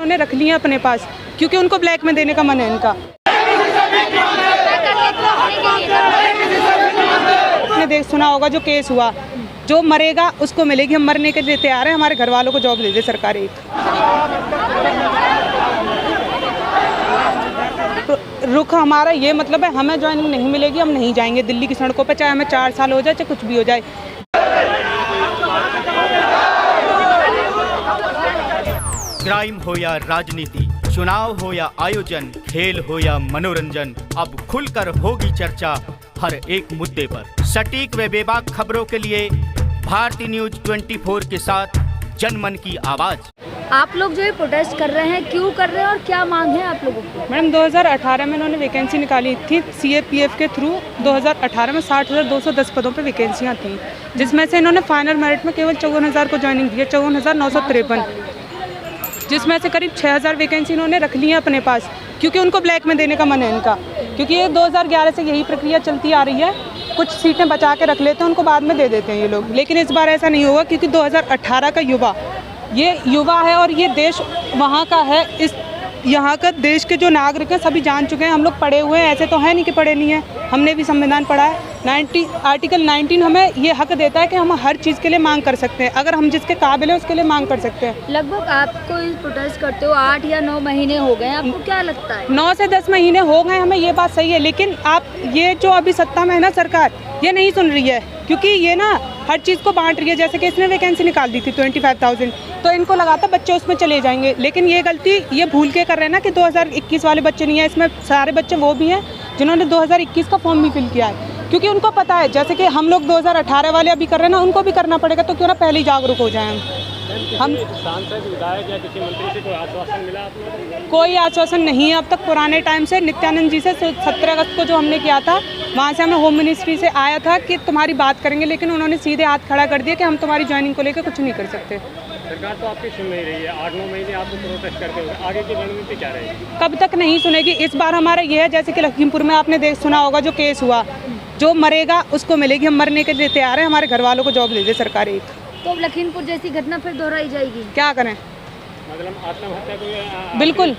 उन्होंने रख लिया अपने पास क्योंकि उनको ब्लैक में देने का मन है इनका। आपने देख सुना होगा जो केस हुआ, जो मरेगा उसको मिलेगी, हम मरने के लिए तैयार हैं, हमारे घर वालों को जॉब दे दे सरकार एक। तो रुख हमारा ये मतलब है हमें ज्वाइनिंग नहीं मिलेगी, हम नहीं जाएंगे दिल्ली की सड़कों पर, चाहे हमें 4 साल हो जाए चाहे कुछ भी हो जाए। क्राइम हो या राजनीति, चुनाव हो या आयोजन, खेल हो या मनोरंजन, अब खुलकर होगी चर्चा हर एक मुद्दे पर। सटीक व बेबाक खबरों के लिए भारतीय न्यूज 24 के साथ जनमन की आवाज। आप लोग जो है प्रोटेस्ट कर रहे हैं, क्यों कर रहे हैं और क्या मांग है आप लोगों की? मैडम 2018 में इन्होंने वैकेंसी निकाली थी CAPF के थ्रू। 2018 में 60,210 पदों पे वैकेंसियाँ थी, जिसमें से इन्होंने फाइनल मेरिट में केवल 54,000 को ज्वाइनिंग दी है, 54,953, जिसमें से करीब 6,000 वैकेंसी इन्होंने रख ली है अपने पास क्योंकि उनको ब्लैक में देने का मन है इनका। क्योंकि ये 2011 से यही प्रक्रिया चलती आ रही है, कुछ सीटें बचा के रख लेते हैं, उनको बाद में दे देते हैं ये लोग। लेकिन इस बार ऐसा नहीं होगा क्योंकि 2018 का ये युवा है और ये देश वहाँ का है। इस यहाँ का देश के जो नागरिक हैं सभी जान चुके हैं, हम लोग पढ़े हुए हैं, ऐसे तो है नहीं कि पढ़े नहीं हैं, हमने भी संविधान पढ़ा है। आर्टिकल 19 हमें ये हक देता है कि हम हर चीज़ के लिए मांग कर सकते हैं, अगर हम जिसके काबिल हैं उसके लिए मांग कर सकते हैं। लगभग आपको इस प्रोटेस्ट करते हो 8 या 9 महीने हो गए, आपको क्या लगता है? 9 से 10 महीने हो गए हमें, ये बात सही है, लेकिन आप ये जो अभी सत्ता में है ना सरकार, ये नहीं सुन रही है क्योंकि ये ना हर चीज़ को बांट रही है। जैसे कि इसने वैकेंसी निकाल दी थी 25,000, तो इनको लगा था बच्चे उसमें चले जाएंगे, लेकिन ये गलती ये भूल के कर रहे हैं ना कि 2021 वाले बच्चे नहीं है, इसमें सारे बच्चे वो भी हैं जिन्होंने 2021 का फॉर्म भी फिल किया है। क्योंकि उनको पता है जैसे कि हम लोग 2018 वाले अभी कर रहे हैं ना, उनको भी करना पड़ेगा, तो क्यों ना पहले ही जागरूक हो जाए हम। सांसद विधायक या किसी मंत्री से कोई आश्वासन मिला आपको? कोई आश्वासन नहीं है अब तक। पुराने टाइम से नित्यानंद जी से 17 अगस्त को जो हमने किया था, वहाँ से हमें होम मिनिस्ट्री से आया था कि तुम्हारी बात करेंगे, लेकिन उन्होंने सीधे हाथ खड़ा कर दिया कि हम तुम्हारी ज्वाइनिंग को लेकर कुछ नहीं कर सकते। सरकार तो आपकी सुन नहीं रही है, 8-9 महीने आपको प्रोटेस्ट करते हुए, आगे की रणनीति क्या रहेगी? कब तक नहीं सुनेगी। इस बार हमारा ये है जैसे कि लखीमपुर में आपने देख सुना होगा जो केस हुआ, जो मरेगा उसको मिलेगी, हम मरने के लिए तैयार हैं, हमारे घर वालों को जॉब दे दे सरकार एक। तो लखीमपुर जैसी घटना फिर दोहराई जाएगी? क्या करें? मतलब आत्महत्या को बिल्कुल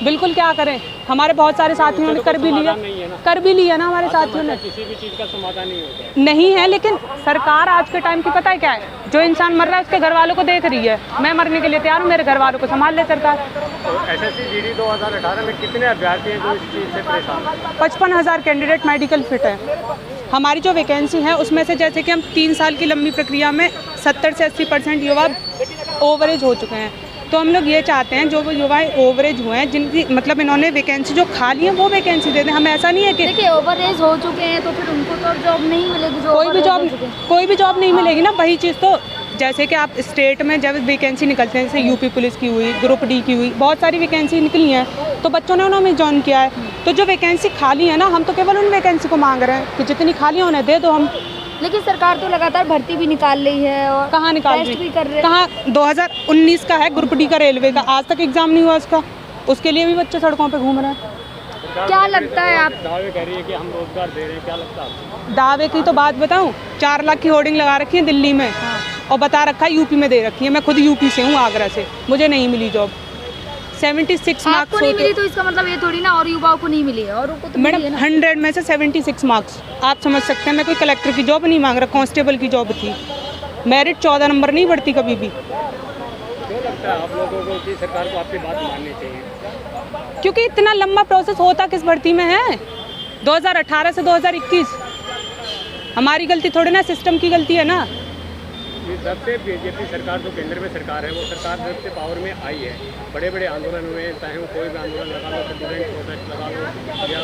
बिल्कुल क्या करें, हमारे बहुत सारे साथियों ने कर भी लिया ना हमारे साथियों ने। किसी भी चीज़ का समाधान नहीं होता नहीं है, लेकिन सरकार आज के टाइम की पता है क्या है, जो इंसान मर रहा है उसके घर वालों को देख रही है। मैं मरने के लिए तैयार हूँ, मेरे घर वालों को संभाल ले सरकार। तो SSC GD 2018 में कितने अभ्यर्थी हैं जो इस चीज़ से परेशान? 55,000 कैंडिडेट मेडिकल फिट है। हमारी जो वैकेंसी है उसमें से जैसे कि हम 3 साल की लंबी प्रक्रिया में 70 से 80% युवा ओवरेज हो चुके हैं, तो हम लोग ये चाहते हैं जो वो युवाएं ओवरेज हुए हैं, जिनकी मतलब इन्होंने वैकेंसी जो खाली है वो वैकेंसी दे दें। हम ऐसा नहीं है कि देखिए ओवरेज हो चुके हैं तो फिर उनको तो जॉब नहीं मिलेगी, कोई भी जॉब नहीं मिलेगी ना। वही चीज़ तो जैसे कि आप स्टेट में जब वैकेंसी निकलते हैं, जैसे यूपी पुलिस की हुई, ग्रुप D की हुई, बहुत सारी वैकेंसी निकली हैं, तो बच्चों ने उन्होंने ज्वाइन किया है। तो जो वैकेंसी खाली है ना, हम तो केवल उन वैकेंसी को मांग रहे हैं कि जितनी खाली है उन्हें दे दो हम। लेकिन सरकार तो लगातार भर्ती भी निकाल रही है और कहाँ निकाल रही भी कर रहे हैं। कहाँ? 2019 का है ग्रुप D का रेलवे का, आज तक एग्जाम नहीं हुआ उसका, उसके लिए भी बच्चे सड़कों पे घूम रहे हैं। क्या लगता है आप? दावे कर रही है कि हम रोजगार दे रहे हैं, क्या लगता है आपको? दावे की तो बात बताऊं, 4 लाख की होर्डिंग लगा रखी है दिल्ली में और बता रखा है यूपी में दे रखी है। मैं खुद यूपी से हूँ, आगरा से, मुझे नहीं मिली जॉब। 76 मार्क्स आपको नहीं मिली तो इसका मतलब ये थोड़ी ना और युवाओं को नहीं मिली है, और तो मैडम 100 में से 76 मार्क्स, आप समझ सकते हैं। मैं कोई कलेक्टर की जॉब नहीं मांग रहा, कांस्टेबल की जॉब थी, मेरिट 14 नंबर नहीं बढ़ती कभी भी। क्यों लगता है आप लोगों को कि सरकार को आपकी बात माननी चाहिए? क्योंकि इतना लंबा प्रोसेस होता किस भर्ती में है, 2018 से 2021। हमारी गलती थोड़ी ना, सिस्टम की गलती है ना। जब से बीजेपी सरकार जो केंद्र में सरकार है, वो सरकार जब से पावर में आई है, बड़े बड़े आंदोलन हुए, चाहे वो कोई भी आंदोलन लगा लो, स्टूडेंट प्रोटेस्ट लगा लो, या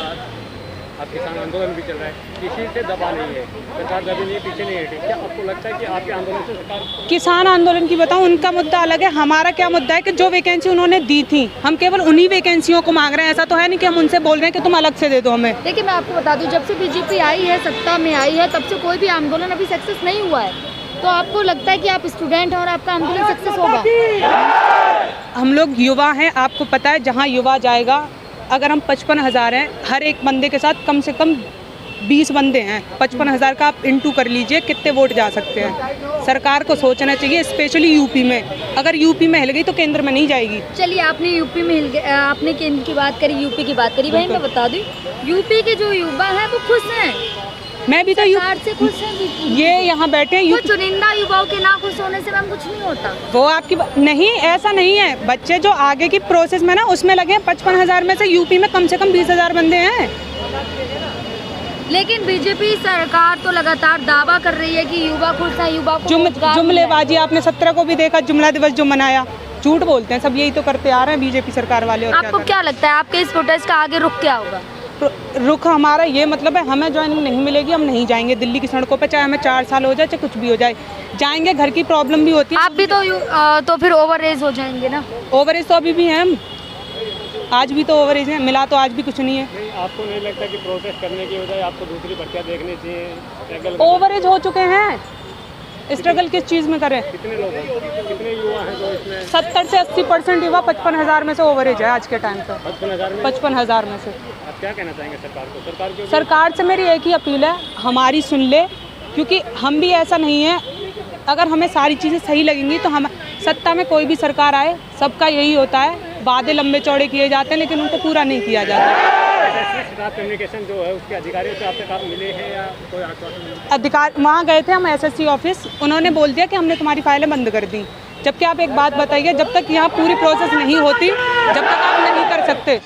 अब किसान आंदोलन भी चल रहा है, किसी से दबा नहीं है सरकार, दबी नहीं, पीछे नहीं हटी। क्या आपको लगता है कि आपके आंदोलन से सरकार? किसान आंदोलन की बताऊं, उनका मुद्दा अलग है, हमारा क्या मुद्दा है कि जो वैकेंसी उन्होंने दी थी, हम केवल उन्हीं वैकेंसियों को मांग रहे हैं। ऐसा तो है नहीं कि हम उनसे बोल रहे हैं कि तुम अलग से दे दो हमें। देखिए मैं आपको बता दूं, जब से बीजेपी आई है, सत्ता में आई है, तब से कोई भी आंदोलन अभी सक्सेस नहीं हुआ है। तो आपको लगता है कि आप स्टूडेंट हैं और आपका आंदोलन सक्सेस होगा? हम लोग युवा हैं, आपको पता है, जहाँ युवा जाएगा, अगर हम 55,000 हैं, हर एक बंदे के साथ कम से कम 20 बंदे हैं, 55,000 का आप इंटू कर लीजिए कितने वोट जा सकते हैं। सरकार को सोचना चाहिए, स्पेशली यूपी में। अगर यूपी में हिल गई तो केंद्र में नहीं जाएगी। चलिए, आपने यूपी में आपने केंद्र की बात करी, यूपी की बात करी। भाई मैं बता दूं, यूपी के जो युवा हैं वो खुश हैं, मैं भी तो सरकार से खुश हैं। ये यहाँ बैठे हैं कुछ चुनिंदा युवाओं के ना खुश होने से मैम कुछ नहीं होता। वो आपकी नहीं, ऐसा नहीं है। बच्चे जो आगे की प्रोसेस में ना उसमें लगे हैं। 55,000 में से यूपी में कम से कम 20,000 बंदे हैं। लेकिन बीजेपी सरकार तो लगातार दावा कर रही है कि युवा खुश है, युवा को रोजगार मिला है। जुमलेबाजी आपने 17 को भी देखा, जुमला दिवस जो मनाया, झूठ बोलते हैं सब, यही तो करते आ रहे हैं बीजेपी सरकार वाले। और आपको क्या लगता है आपके इस प्रोटेस्ट का आगे रुख क्या होगा? रुख हमारा ये मतलब है, हमें ज्वाइनिंग नहीं मिलेगी, हम नहीं जाएंगे दिल्ली की सड़कों पे, चाहे हमें 4 साल हो जाए चाहे कुछ भी हो जाए। जाएंगे, घर की प्रॉब्लम भी होती है। आप भी तो फिर ओवर एज हो जाएंगे ना? ओवर एज तो अभी भी हैं हम, आज भी तो ओवर एज है, मिला तो आज भी कुछ नहीं है। नहीं, आपको नहीं लगता कि प्रोटेस्ट करने की बजाय आपको दूसरी भर्तियाँ देखनी चाहिए? ओवर एज हो चुके हैं, स्ट्रगल किस चीज़ में करें? कितने लोग हैं, कितने युवा हैं जो इसमें? 70 से 80% युवा 55,000 में से ओवर एज है आज के टाइम पे। 55,000 में? 55,000 में से। आप क्या कहना चाहेंगे सरकार को? सरकार से मेरी एक ही अपील है, हमारी सुन ले, क्योंकि हम भी ऐसा नहीं है, अगर हमें सारी चीज़ें सही लगेंगी तो हम सत्ता में कोई भी सरकार आए, सबका यही होता है, वादे लंबे चौड़े किए जाते हैं लेकिन उनको पूरा नहीं किया जाता। स्टाफ कम्युनिकेशन जो है उसके अधिकारियों से आपके साथ मिले हैं या कोई आश्वासन? अधिकार वहाँ गए थे हम SSC ऑफिस, उन्होंने बोल दिया कि हमने तुम्हारी फाइलें बंद कर दी। जबकि आप एक बात बताइए, जब तक यहाँ पूरी प्रोसेस नहीं होती, जब तक आप नहीं कर सकते।